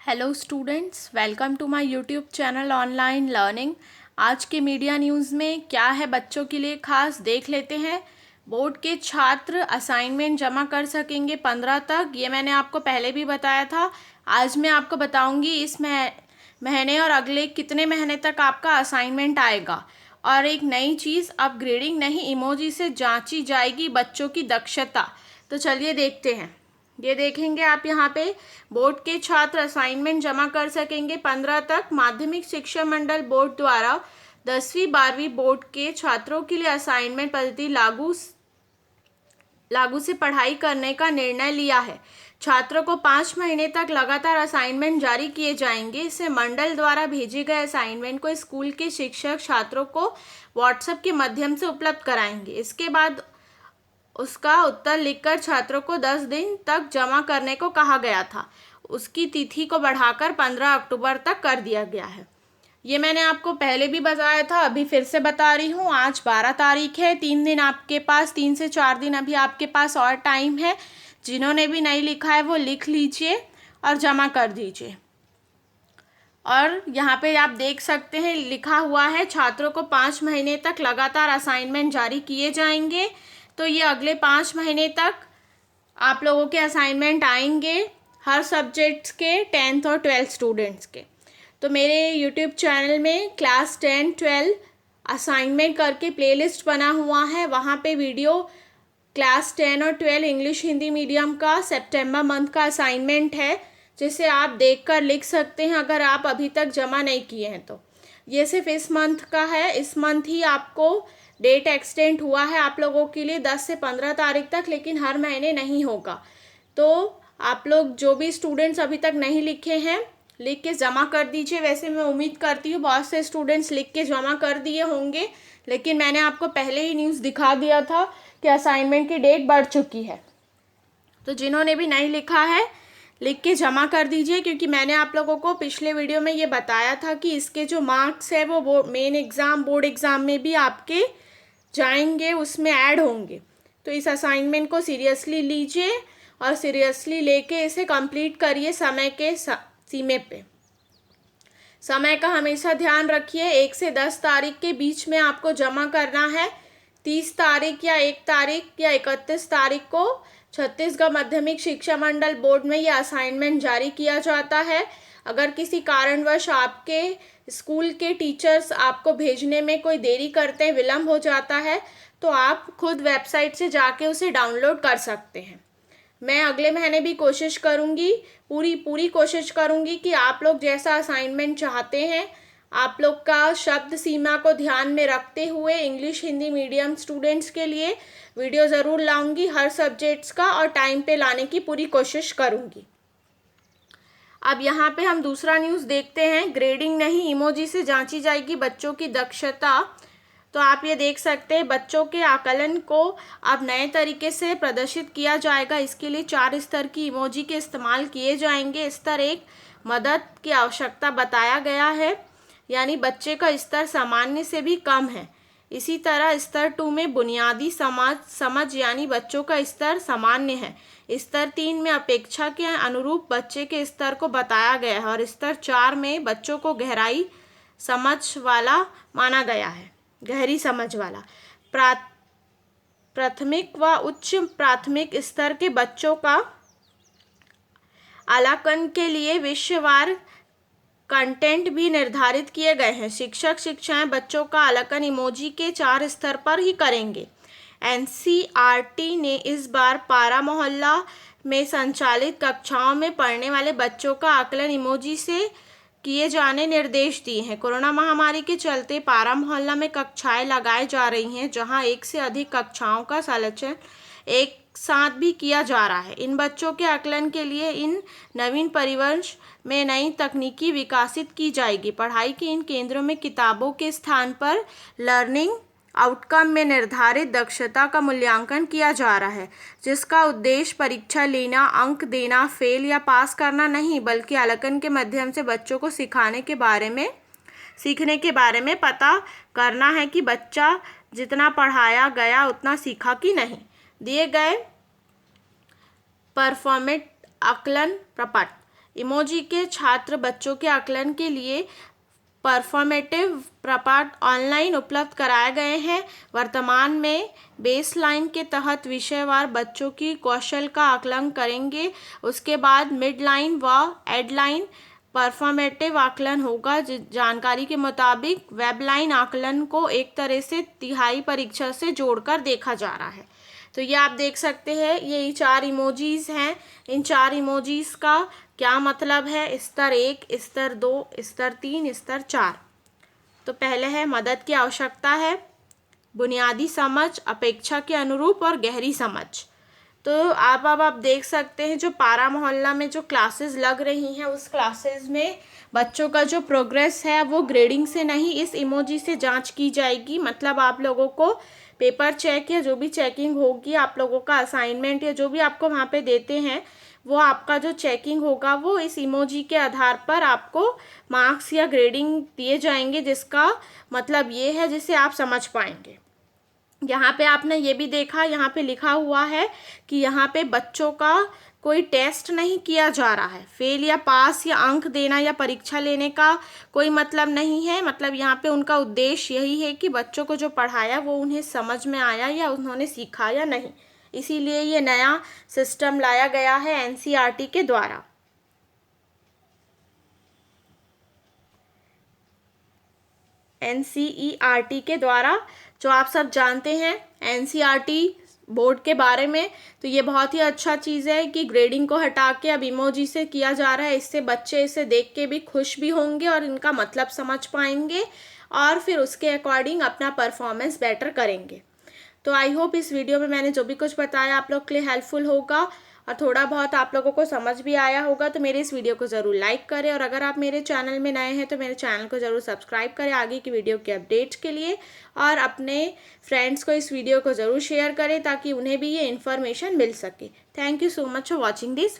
Hello students, welcome to my YouTube channel online learning. आज के media news में क्या है बच्चों के लिए खास, देख लेते हैं। बोर्ड के छात्र असाइनमेंट जमा कर सकेंगे 15 तक, ये मैंने आपको पहले भी बताया था। आज मैं आपको बताऊंगी इस महीने और अगले कितने महीने तक आपका असाइनमेंट आएगा। और एक नई चीज़, अब ग्रेडिंग नहीं इमोजी से जांची जाएगी बच्चों की दक्षता। तो चलिए देखते हैं। ये देखेंगे आप यहाँ पे, बोर्ड के छात्र असाइनमेंट जमा कर सकेंगे 15 तक। माध्यमिक शिक्षा मंडल बोर्ड द्वारा 10वीं 12वीं बोर्ड के छात्रों के लिए असाइनमेंट पद्धति लागू से पढ़ाई करने का निर्णय लिया है। छात्रों को 5 महीने तक लगातार असाइनमेंट जारी किए जाएंगे। इससे मंडल द्वारा भेजे गए असाइनमेंट को स्कूल के शिक्षक छात्रों को व्हाट्सएप के माध्यम से उपलब्ध कराएंगे। इसके बाद उसका उत्तर लिखकर छात्रों को 10 दिन तक जमा करने को कहा गया था। उसकी तिथि को बढ़ाकर 15 अक्टूबर तक कर दिया गया है। ये मैंने आपको पहले भी बताया था, अभी फिर से बता रही हूँ। आज 12 तारीख है, 3 दिन आपके पास, 3 से 4 दिन अभी आपके पास और टाइम है। जिन्होंने भी नहीं लिखा है वो लिख लीजिए और जमा कर दीजिए। और यहाँ पे आप देख सकते हैं लिखा हुआ है छात्रों को 5 महीने तक लगातार असाइनमेंट जारी किए जाएंगे। तो ये अगले 5 महीने तक आप लोगों के असाइनमेंट आएंगे, हर सब्जेक्ट्स के 10th और 12th स्टूडेंट्स के। तो मेरे यूट्यूब चैनल में क्लास 10 12 असाइनमेंट करके प्लेलिस्ट बना हुआ है। वहाँ पे वीडियो क्लास 10 और 12 इंग्लिश हिंदी मीडियम का सितंबर मंथ का असाइनमेंट है, जिसे आप देखकर लिख सकते हैं अगर आप अभी तक जमा नहीं किए हैं तो। ये सिर्फ इस मंथ का है, इस मंथ ही आपको डेट एक्सटेंड हुआ है आप लोगों के लिए 10 से 15 तारीख तक, लेकिन हर महीने नहीं होगा। तो आप लोग जो भी स्टूडेंट्स अभी तक नहीं लिखे हैं, लिख के जमा कर दीजिए। वैसे मैं उम्मीद करती हूँ बहुत से स्टूडेंट्स लिख के जमा कर दिए होंगे, लेकिन मैंने आपको पहले ही न्यूज़ दिखा दिया था कि असाइनमेंट की डेट बढ़ चुकी है। तो जिन्होंने भी नहीं लिखा है लिख के जमा कर दीजिए, क्योंकि मैंने आप लोगों को पिछले वीडियो में ये बताया था कि इसके जो मार्क्स है वो मेन एग्ज़ाम बोर्ड एग्ज़ाम में भी आपके जाएंगे, उसमें ऐड होंगे। तो इस असाइनमेंट को सीरियसली लीजिए और सीरियसली लेके इसे कंप्लीट करिए समय के सीमे पे। समय का हमेशा ध्यान रखिए, 1 से 10 तारीख के बीच में आपको जमा करना है। 30 तारीख या 1 तारीख या 31 तारीख को छत्तीसगढ़ माध्यमिक शिक्षा मंडल बोर्ड में यह असाइनमेंट जारी किया जाता है। अगर किसी कारणवश आपके स्कूल के टीचर्स आपको भेजने में कोई देरी करते हैं, विलम्ब हो जाता है, तो आप खुद वेबसाइट से जाके उसे डाउनलोड कर सकते हैं। मैं अगले महीने भी कोशिश करूँगी, पूरी कोशिश करूँगी कि आप लोग जैसा असाइनमेंट चाहते हैं, आप लोग का शब्द सीमा को ध्यान में रखते हुए इंग्लिश हिंदी मीडियम स्टूडेंट्स के लिए वीडियो ज़रूर लाऊंगी हर सब्जेक्ट्स का, और टाइम पे लाने की पूरी कोशिश करूँगी। अब यहाँ पे हम दूसरा न्यूज़ देखते हैं। ग्रेडिंग नहीं इमोजी से जांची जाएगी बच्चों की दक्षता। तो आप ये देख सकते हैं बच्चों के आकलन को अब नए तरीके से प्रदर्शित किया जाएगा। इसके लिए 4 स्तर की इमोजी के इस्तेमाल किए जाएंगे। स्तर 1 मदद की आवश्यकता बताया गया है, यानी बच्चे का स्तर सामान्य से भी कम है। इसी तरह स्तर 2 में बुनियादी समझ यानी बच्चों का स्तर सामान्य है। स्तर 3 में अपेक्षा के अनुरूप बच्चे के स्तर को बताया गया है, और स्तर 4 में बच्चों को गहराई समझ वाला माना गया है, गहरी समझ वाला। प्राथमिक व उच्च प्राथमिक स्तर के बच्चों का आकलन के लिए विषयवार कंटेंट भी निर्धारित किए गए हैं। शिक्षक शिक्षाएं बच्चों का आकलन इमोजी के 4 स्तर पर ही करेंगे। एनसीईआरटी ने इस बार पारा मोहल्ला में संचालित कक्षाओं में पढ़ने वाले बच्चों का आकलन इमोजी से किए जाने निर्देश दिए हैं। कोरोना महामारी के चलते पारा मोहल्ला में कक्षाएं लगाई जा रही हैं, जहां एक से अधिक कक्षाओं का संचालन एक साथ भी किया जा रहा है। इन बच्चों के आकलन के लिए इन नवीन परिवेश में नई तकनीकी विकसित की जाएगी। पढ़ाई के इन केंद्रों में किताबों के स्थान पर लर्निंग आउटकम में निर्धारित दक्षता का मूल्यांकन किया जा रहा है, जिसका उद्देश्य परीक्षा लेना, अंक देना, फेल या पास करना नहीं, बल्कि आकलन के माध्यम से बच्चों को सीखने के बारे में पता करना है कि बच्चा जितना पढ़ाया गया उतना सीखा कि नहीं। दिए गए परफॉर्मेट आकलन प्रपत्र इमोजी के छात्र बच्चों के आकलन के लिए परफॉर्मेटिव प्रपाठ ऑनलाइन उपलब्ध कराए गए हैं। वर्तमान में बेसलाइन के तहत विषयवार बच्चों की कौशल का आकलन करेंगे। उसके बाद मिड लाइन व एड लाइन परफॉर्मेटिव आकलन होगा। जानकारी के मुताबिक वेब लाइन आकलन को एक तरह से तिहाई परीक्षा से जोड़कर देखा जा रहा है। तो ये आप देख सकते हैं, ये 4 इमोजीज हैं। इन 4 इमोजीज का क्या मतलब है? स्तर 1, स्तर 2, स्तर 3, स्तर 4। तो पहले है मदद की आवश्यकता है, बुनियादी समझ, अपेक्षा के अनुरूप और गहरी समझ। तो आप देख सकते हैं जो पारा मोहल्ला में जो क्लासेस लग रही हैं उस क्लासेस में बच्चों का जो प्रोग्रेस है वो ग्रेडिंग से नहीं इस इमोजी से जांच की जाएगी। मतलब आप लोगों को पेपर चेक या जो भी चेकिंग होगी, आप लोगों का असाइनमेंट या जो भी आपको वहाँ पे देते हैं वो आपका जो चेकिंग होगा वो इस इमोजी के आधार पर आपको मार्क्स या ग्रेडिंग दिए जाएंगे, जिसका मतलब ये है जिसे आप समझ पाएंगे। यहाँ पे आपने ये भी देखा, यहाँ पे लिखा हुआ है कि यहाँ पे बच्चों का कोई टेस्ट नहीं किया जा रहा है। फेल या पास या अंक देना या परीक्षा लेने का कोई मतलब नहीं है। मतलब यहाँ पे उनका उद्देश्य यही है कि बच्चों को जो पढ़ाया वो उन्हें समझ में आया या उन्होंने सीखा या नहीं। इसीलिए ये नया सिस्टम लाया गया है एनसीईआरटी के द्वारा। एनसीईआरटी के द्वारा, जो आप सब जानते हैं एनसीईआरटी बोर्ड के बारे में, तो ये बहुत ही अच्छा चीज़ है कि ग्रेडिंग को हटा के अब इमोजी से किया जा रहा है। इससे बच्चे इसे देख के भी खुश भी होंगे और इनका मतलब समझ पाएंगे और फिर उसके अकॉर्डिंग अपना परफॉर्मेंस बेटर करेंगे। तो आई होप इस वीडियो में मैंने जो भी कुछ बताया आप लोग के लिए हेल्पफुल होगा और थोड़ा बहुत आप लोगों को समझ भी आया होगा। तो मेरे इस वीडियो को ज़रूर लाइक करें और अगर आप मेरे चैनल में नए हैं तो मेरे चैनल को ज़रूर सब्सक्राइब करें आगे की वीडियो के अपडेट्स के लिए, और अपने फ्रेंड्स को इस वीडियो को ज़रूर शेयर करें ताकि उन्हें भी ये इन्फॉर्मेशन मिल सके। Thank you so much for watching this.